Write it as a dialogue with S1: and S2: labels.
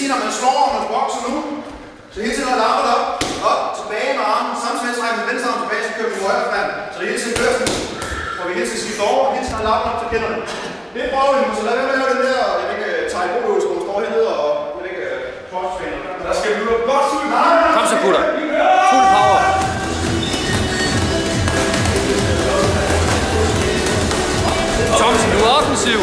S1: sige, når man slår, og man bokser nu, så hele tiden holder armen op, tilbage med armen, samtidig trækker den venstre arm tilbage, så kører vi højre frem. Så det hele tiden kører sådan, hvor vi hele tiden skifter over, og hele tiden holder armen op til kinderne. Det prøver vi nu, så lad være med at lave den der, jeg ved ikke, Taekwondo-øvelse, hvor du står hernede og, jeg ved ikke, cross-trainer. Der skal vi jo godt ud.
S2: Kom så, gutter. Fuld power. Thomsen, du er offensiv.